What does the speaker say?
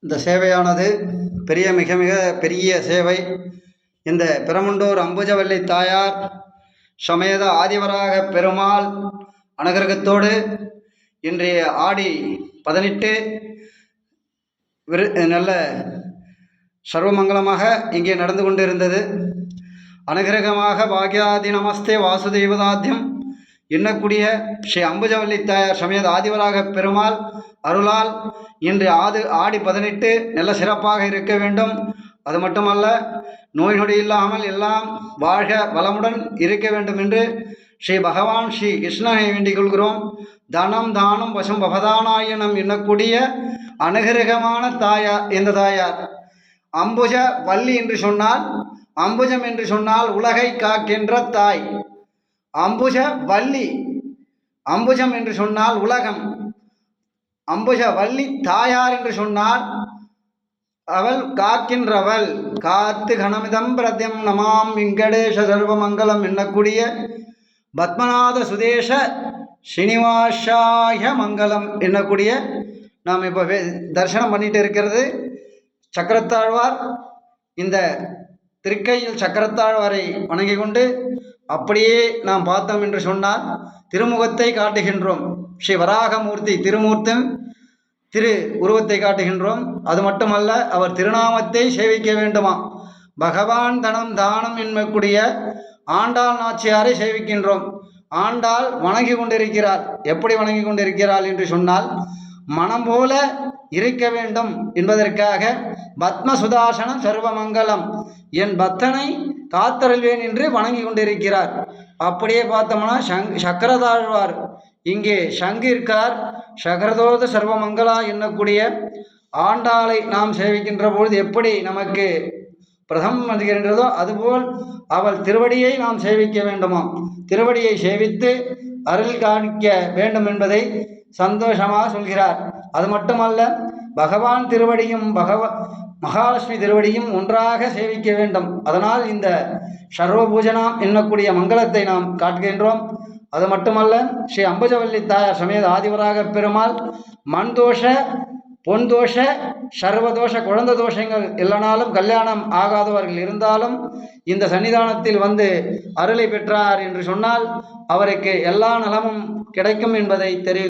இந்த சேவையானது மிக மிக பெரிய சேவை. இந்த பிரமண்டூர் அம்புஜவல்லி தாயார் சமேத ஆதிவராக பெருமாள் அனுகிரகத்தோடு இன்றைய ஆடி 18 நல்ல சர்வமங்கலமாக இங்கே நடந்து கொண்டிருந்தது. அனுகிரகமாக பாக்யாதி நமஸ்தே வாசுதேவதாத்தியம் எண்ணக்கூடிய ஸ்ரீ அம்புஜவல்லி தாயார் சமேத ஆதிவராக பெருமாள் அருளால் இன்று ஆடி 18 நல்ல சிறப்பாக இருக்க வேண்டும். அது மட்டுமல்ல, நோய் நொடி இல்லாமல் எல்லாம் வாழ்க வளமுடன் இருக்க வேண்டும் என்று ஸ்ரீ பகவான் ஸ்ரீ கிருஷ்ணனை வேண்டிக் கொள்கிறோம். தனம் தானம் வசம் பவதானாயனம் எண்ணக்கூடிய அனுகிரகமான தாயார் இந்த தாயார். அம்புஜ வள்ளி என்று சொன்னால், அம்புஜம் என்று சொன்னால் உலகை காக்கின்ற தாய். அம்புஜ வள்ளி, அம்புஜம் என்று சொன்னால் உலகம். அம்புஜ வள்ளி தாயார் என்று சொன்னால் அவள் காக்கின்றவள். காத்து கணமிதம் பிரத்யம் நமாம் வெங்கடேஷ சர்வமங்கலம் எண்ணக்கூடிய பத்மநாத சுதேஷ ஸ்ரீனிவாசாய மங்கலம் எண்ணக்கூடிய நாம் இப்போ தரிசனம் பண்ணிட்டு இருக்கிறது சக்கரத்தாழ்வார். இந்த திருக்கையில் சக்கரத்தாழ்வாரை வணங்கி கொண்டு அப்படியே நாம் பார்த்தோம் என்று சொன்னால் திருமுகத்தை காட்டுகின்றோம். ஸ்ரீ வராகமூர்த்தி திருமூர்த்தம் திரு உருவத்தை காட்டுகின்றோம். அது மட்டுமல்ல, அவர் திருநாமத்தை சேவிக்க வேண்டுமா. பகவான் தனம் தானம் என்னக்கூடிய ஆண்டாள் நாச்சியாரை சேவிக்கின்றோம். ஆண்டாள் வணங்கி கொண்டிருக்கிறார். எப்படி வணங்கி கொண்டிருக்கிறாள் என்று சொன்னால், மனம் போல இருக்க வேண்டும் என்பதற்காக பத்ம சுதாசனம் சர்வமங்கலம், என் பக்தனை காத்தருள்வேன் என்று வணங்கி கொண்டிருக்கிறார். அப்படியே பார்த்தோம்னா சக்கரதாழ்வார் இங்கே சங்கு இருக்கார். சகரதோத சர்வமங்களா எண்ணக்கூடிய ஆண்டாளை நாம் சேவிக்கின்ற பொழுது எப்படி நமக்கு பிரதமம் வருகின்றதோ அதுபோல் அவள் திருவடியை நாம் சேவிக்க வேண்டுமா. திருவடியை சேவித்து அருள் காணிக்க வேண்டும் என்பதை சந்தோஷமாக சொல்கிறார். அது மட்டுமல்ல, பகவான் திருவடியும் மகாலட்சுமி திருவடியும் ஒன்றாக சேவிக்க வேண்டும். அதனால் இந்த சர்வ பூஜனம் எண்ணக்கூடிய மங்களத்தை நாம் காட்டுகின்றோம். அது மட்டுமல்ல, ஸ்ரீ அம்புஜவல்லி தாயார் சமேத ஆதிவராக பெருமாள் மண் தோஷ பொன் தோஷ சர்வதோஷ குழந்தை தோஷங்கள் இல்லைனாலும் கல்யாணம் ஆகாதவர்கள் இருந்தாலும் இந்த சன்னிதானத்தில் வந்து அருளை பெற்றார் என்று சொன்னால் அவருக்கு எல்லா நலமும் கிடைக்கும் என்பதை தெரிவித்தார்.